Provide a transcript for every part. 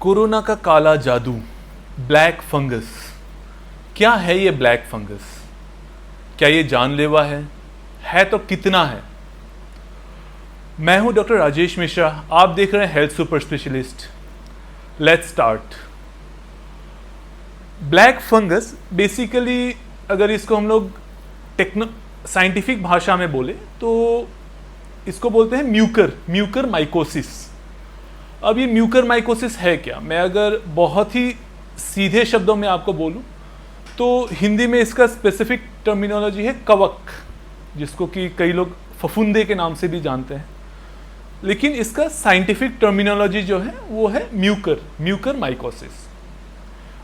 Corona का काला जादू, ब्लैक फंगस। क्या है ये ब्लैक फंगस? क्या ये जानलेवा है तो कितना है? मैं हूं डॉक्टर राजेश मिश्रा, आप देख रहे हैं health super specialist. Let's start. Black fungus basically अगर इसको हम लोग साइंटिफिक भाषा में बोले तो इसको बोलते हैं म्यूकर माइकोसिस। अब ये म्यूकर माइकोसिस है क्या? मैं अगर बहुत ही सीधे शब्दों में आपको बोलूं तो हिंदी में इसका स्पेसिफिक टर्मिनोलॉजी है कवक, जिसको कि कई लोग फफूंदे के नाम से भी जानते हैं, लेकिन इसका साइंटिफिक टर्मिनोलॉजी जो है वो है म्यूकर माइकोसिस।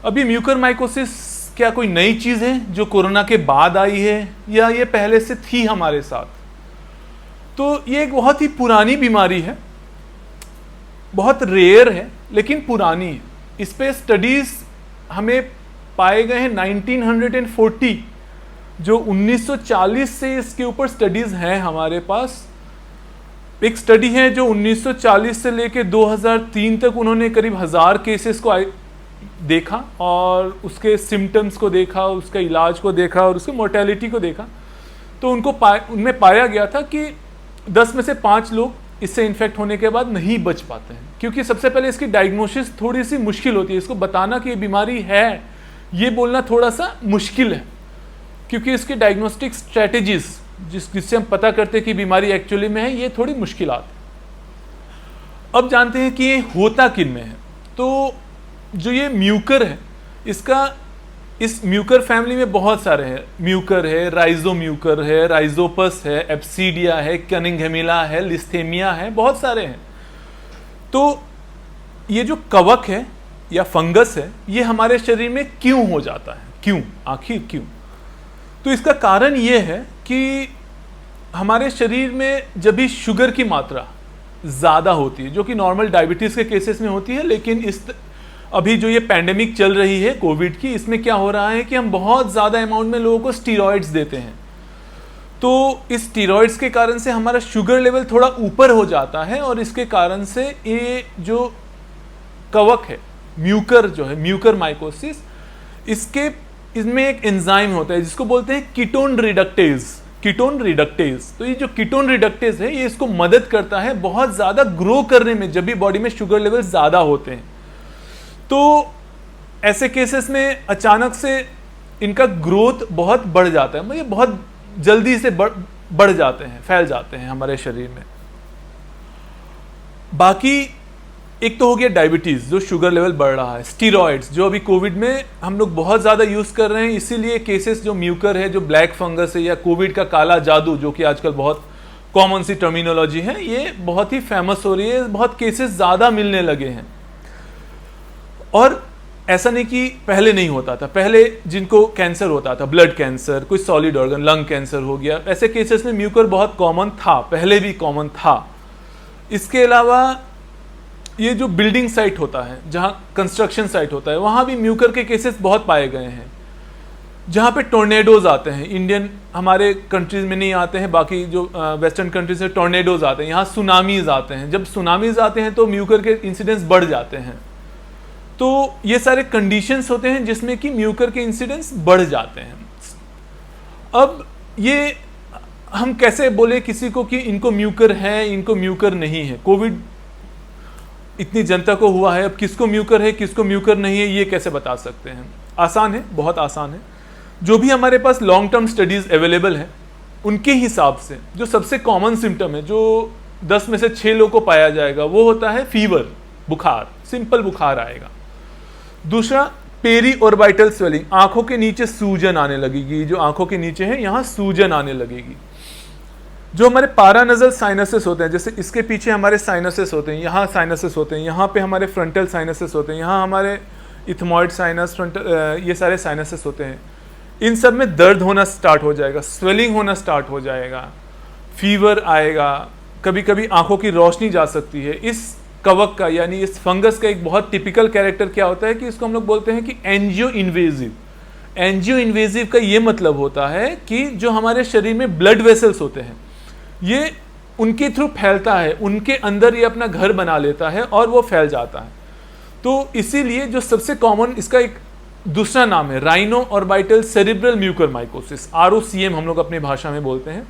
अब ये म्यूकर माइकोसिस क्या कोई नई चीज़ है जो कोरोना के बाद आई है या ये पहले से थी हमारे साथ? तो ये एक बहुत ही पुरानी बीमारी है, बहुत रेयर है लेकिन पुरानी है। इस पे स्टडीज़ हमें पाए गए हैं 1940, जो 1940 से इसके ऊपर स्टडीज़ हैं हमारे पास। एक स्टडी है जो 1940 से लेके 2003 तक उन्होंने करीब 1000 केसेस को देखा और उसके सिम्टम्स को देखा, उसका इलाज को देखा और उसके मोर्टेलिटी को देखा। तो उनमें पाया गया था कि 10 में से 5 लोग इससे इन्फेक्ट होने के बाद नहीं बच पाते हैं, क्योंकि सबसे पहले इसकी डायग्नोसिस थोड़ी सी मुश्किल होती है। इसको बताना कि ये बीमारी है, ये बोलना थोड़ा सा मुश्किल है, क्योंकि इसकी डायग्नोस्टिक स्ट्रेटेजीज जिससे हम पता करते हैं कि बीमारी एक्चुअली में है, ये थोड़ी मुश्किलात है। अब जानते हैं कि ये होता किन में है। तो जो ये म्यूकर है, इस म्यूकर फैमिली में बहुत सारे हैं। म्यूकर है, राइजोम्यूकर है, राइजोपस है, एब्सीडिया है, कनिंगहेमिला है, लिस्थेमिया है, बहुत सारे हैं। तो ये जो कवक है या फंगस है, ये हमारे शरीर में क्यों हो जाता है? क्यों? आखिर क्यों? तो इसका कारण ये है कि हमारे शरीर में जब भी शुगर की मात्रा ज़्यादा होती है, जो कि नॉर्मल डायबिटीज़ के केसेस में होती है, लेकिन अभी जो ये पैंडेमिक चल रही है कोविड की, इसमें क्या हो रहा है कि हम बहुत ज़्यादा अमाउंट में लोगों को स्टीरॉइड्स देते हैं। तो इस स्टीरॉइड्स के कारण से हमारा शुगर लेवल थोड़ा ऊपर हो जाता है और इसके कारण से ये जो कवक है, म्यूकर माइकोसिस, इसमें एक एंजाइम होता है जिसको बोलते हैं कीटोन रिडक्टेज। तो ये जो कीटोन रिडक्टेज है, ये इसको मदद करता है बहुत ज़्यादा ग्रो करने में, जब भी बॉडी में शुगर लेवल ज़्यादा होते हैं। तो ऐसे केसेस में अचानक से इनका ग्रोथ बहुत बढ़ जाता है, मतलब बहुत जल्दी से बढ़ जाते हैं, फैल जाते हैं हमारे शरीर में। बाकी एक तो हो गया डायबिटीज़, जो शुगर लेवल बढ़ रहा है। स्टीरॉइड्स जो अभी कोविड में हम लोग बहुत ज़्यादा यूज़ कर रहे हैं, इसीलिए केसेस जो म्यूकर है, जो ब्लैक फंगस है या कोविड का काला जादू, जो कि आजकल बहुत कॉमन सी टर्मिनोलॉजी है, ये बहुत ही फेमस हो रही है। बहुत केसेस ज़्यादा मिलने लगे हैं। और ऐसा नहीं कि पहले नहीं होता था। पहले जिनको कैंसर होता था, ब्लड कैंसर, कोई सॉलिड ऑर्गन, लंग कैंसर हो गया, ऐसे केसेस में म्यूकर बहुत कॉमन था, पहले भी कॉमन था। इसके अलावा ये जो बिल्डिंग साइट होता है, जहाँ कंस्ट्रक्शन साइट होता है, वहाँ भी म्यूकर के केसेस बहुत पाए गए हैं। जहाँ पे टोर्नेडोज आते हैं, इंडियन हमारे कंट्रीज में नहीं आते हैं, बाकी जो वेस्टर्न कंट्रीज में टोर्नेडोज आते हैं, यहाँ सुनामीज आते हैं। जब सुनामीज आते हैं तो म्यूकर के इंसिडेंस बढ़ जाते हैं। तो ये सारे कंडीशंस होते हैं जिसमें कि म्यूकर के इंसिडेंस बढ़ जाते हैं। अब ये हम कैसे बोले किसी को कि इनको म्यूकर है, इनको म्यूकर नहीं है? कोविड इतनी जनता को हुआ है, अब किसको म्यूकर है, किसको म्यूकर नहीं है, ये कैसे बता सकते हैं? आसान है, बहुत आसान है। जो भी हमारे पास लॉन्ग टर्म स्टडीज़ अवेलेबल है, उनके हिसाब से जो सबसे कॉमन सिम्टम है, जो 10 में से 6 लोगों को पाया जाएगा, वो होता है फीवर, बुखार, सिंपल बुखार आएगा। दूसरा पेरी ऑर्बिटल स्वेलिंग, आंखों के नीचे सूजन आने लगेगी, जो आंखों के नीचे है यहाँ सूजन आने लगेगी। जो हमारे पारानजल साइनसेस होते हैं, जैसे इसके पीछे हमारे साइनसेस होते हैं, यहाँ साइनसेस होते हैं, यहाँ पे हमारे फ्रंटल साइनसेस होते हैं, यहाँ हमारे इथमॉइड साइनस, ये सारे साइनसेस होते हैं। इन सब में दर्द होना स्टार्ट हो जाएगा, स्वेलिंग होना स्टार्ट हो जाएगा, फीवर आएगा, कभी कभी आंखों की रोशनी जा सकती है। इस कवक का यानी इस फंगस का एक बहुत टिपिकल कैरेक्टर क्या होता है कि इसको हम लोग बोलते हैं कि एंजियो इन्वेजिव का ये मतलब होता है कि जो हमारे शरीर में ब्लड वेसल्स होते हैं, ये उनके थ्रू फैलता है, उनके अंदर ये अपना घर बना लेता है और वो फैल जाता है। तो इसीलिए जो सबसे कॉमन इसका एक दूसरा नाम है rhino orbital cerebral mucormycosis, ROCM हम लोग अपनी भाषा में बोलते हैं।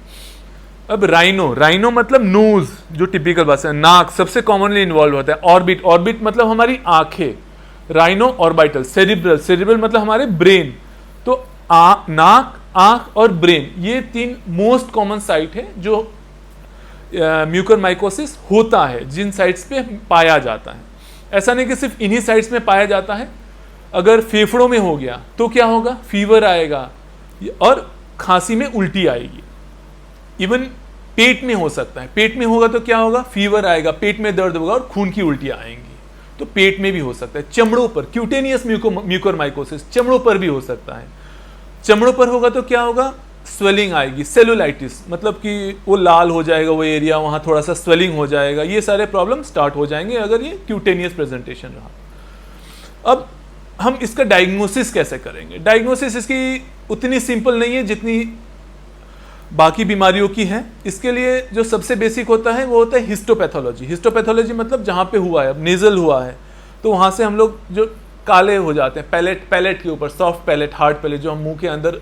अब राइनो मतलब नोज, जो टिपिकल भाषा है, नाक सबसे कॉमनली इन्वॉल्व होता है। ऑर्बिट मतलब हमारी आंखें, राइनो ऑर्बिटल। सेरिब्रल मतलब हमारे ब्रेन। तो नाक, आंख और ब्रेन, ये 3 मोस्ट कॉमन साइट है जो म्यूकरमाइकोसिस होता है, जिन साइट्स पे पाया जाता है। ऐसा नहीं कि सिर्फ इन्हीं साइट्स में पाया जाता है। अगर फेफड़ों में हो गया तो क्या होगा, फीवर आएगा और खांसी में उल्टी आएगी। इवन पेट में हो सकता है, पेट में होगा तो क्या होगा, फीवर आएगा, पेट में दर्द होगा और खून की उल्टियां आएंगी। तो पेट में भी हो सकता है। चमड़ों पर, क्यूटेनियस म्यूकरमाइकोसिस चमड़ों पर भी हो सकता है। चमड़ों पर होगा तो क्या होगा, स्वेलिंग आएगी, सेलुलाइटिस, मतलब कि वो लाल हो जाएगा वो एरिया, वहां थोड़ा सा स्वेलिंग हो जाएगा। ये सारे प्रॉब्लम स्टार्ट हो जाएंगे अगर ये क्यूटेनियस प्रेजेंटेशन रहा। अब हम इसका डायग्नोसिस कैसे करेंगे? डायग्नोसिस इसकी उतनी सिंपल नहीं है जितनी बाकी बीमारियों की है। इसके लिए जो सबसे बेसिक होता है वो होता है हिस्टोपैथोलॉजी। हिस्टोपैथोलॉजी मतलब जहाँ पे हुआ है, अब नेजल हुआ है तो वहाँ से हम लोग जो काले हो जाते हैं, पैलेट के ऊपर, सॉफ्ट पैलेट, हार्ड पैलेट, जो हम मुंह के अंदर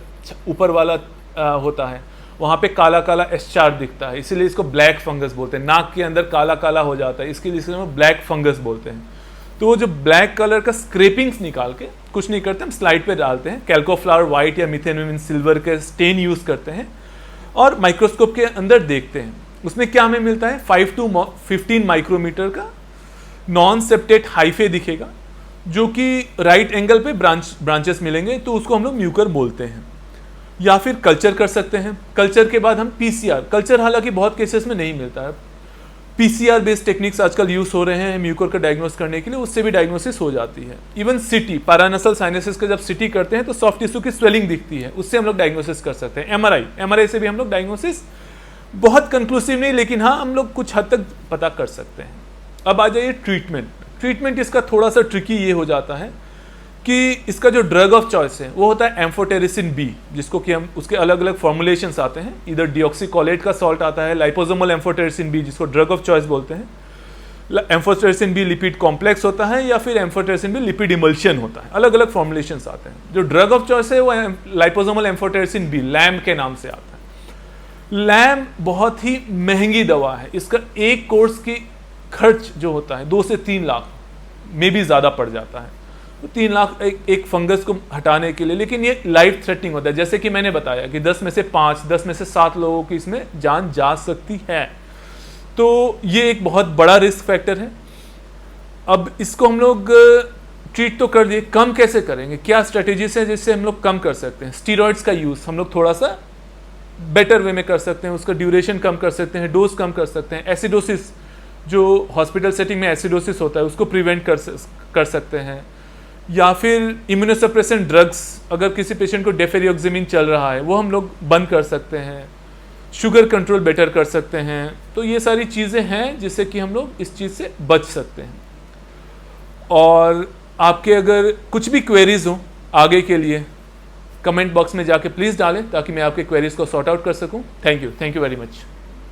ऊपर वाला होता है, वहाँ पे काला काला एस्चार दिखता है, इसीलिए इसको ब्लैक फंगस बोलते हैं। नाक के अंदर काला काला हो जाता है, इसके लिए हम ब्लैक फंगस बोलते हैं। तो वो जो ब्लैक कलर का स्क्रेपिंग्स निकाल के, कुछ नहीं करते, हम स्लाइड पे डालते हैं, कैल्कोफ्लावर वाइट या मिथेनोमिन सिल्वर के स्टेन यूज करते हैं और माइक्रोस्कोप के अंदर देखते हैं। उसमें क्या हमें मिलता है, 5 to 15 माइक्रोमीटर का नॉन सेप्टेट हाइफे दिखेगा, जो कि राइट एंगल पे ब्रांचेस मिलेंगे, तो उसको हम लोग म्यूकर बोलते हैं। या फिर कल्चर कर सकते हैं। कल्चर के बाद हम PCR, कल्चर हालांकि बहुत केसेस में नहीं मिलता है, PCR बेस्ड टेक्निक्स आजकल यूज हो रहे हैं म्यूकर का डायग्नोस करने के लिए, उससे भी डायग्नोसिस हो जाती है। इवन CT, पैरानसल साइनसिस का जब CT करते हैं तो सॉफ्ट टिश्यू की स्वेलिंग दिखती है, उससे हम लोग डायग्नोसिस कर सकते हैं। MRI से भी हम लोग डायग्नोसिस, बहुत कंक्लूसिव नहीं, लेकिन हाँ हम लोग कुछ हद तक पता कर सकते हैं। अब आ जाइए ट्रीटमेंट इसका थोड़ा सा ट्रिकी ये हो जाता है कि इसका जो ड्रग ऑफ चॉइस है वो होता है एम्फोटेरिसिन B, जिसको कि हम, उसके अलग अलग फॉर्मुलेशंस आते हैं, इधर डिऑक्सीकोलेट का सॉल्ट आता है, लाइपोसोमल एम्फोटेरिसिन B जिसको ड्रग ऑफ चॉइस बोलते हैं, एम्फोटेरिसिन B लिपिड कॉम्प्लेक्स होता है, या फिर एम्फोटेरिसिन B लिपिड इमल्शन होता है, अलग अलग फॉर्मुलेशंस आते हैं। जो ड्रग ऑफ चॉइस है वो लाइपोसोमल एम्फोटेरिसिन B, लैम के नाम से आता है। लैम बहुत ही महंगी दवा है, इसका एक कोर्स की खर्च जो होता है 2 से 3 लाख में भी ज़्यादा पड़ जाता है। तो 3 लाख एक फंगस को हटाने के लिए, लेकिन ये लाइफ थ्रेटनिंग होता है। जैसे कि मैंने बताया कि 10 में से 5, 10 में से 7 लोगों की इसमें जान जा सकती है। तो ये एक बहुत बड़ा रिस्क फैक्टर है। अब इसको हम लोग ट्रीट तो कर दिए, कम कैसे करेंगे, क्या स्ट्रेटेजीज है जिससे हम लोग कम कर सकते हैं? स्टीरॉइड्स का यूज़ हम लोग थोड़ा सा बेटर वे में कर सकते हैं, उसका ड्यूरेशन कम कर सकते हैं, डोज कम कर सकते हैं। एसिडोसिस, जो हॉस्पिटल सेटिंग में एसिडोसिस होता है, उसको प्रिवेंट कर सकते हैं। या फिर इम्यूनोसप्रेसेंट ड्रग्स, अगर किसी पेशेंट को डेफेरियोक्सिमिन चल रहा है वो हम लोग बंद कर सकते हैं। शुगर कंट्रोल बेटर कर सकते हैं। तो ये सारी चीज़ें हैं जिससे कि हम लोग इस चीज़ से बच सकते हैं। और आपके अगर कुछ भी क्वेरीज हो आगे के लिए, कमेंट बॉक्स में जाके प्लीज़ डालें ताकि मैं आपके क्वेरीज को सॉर्ट आउट कर सकूं। Thank you very much.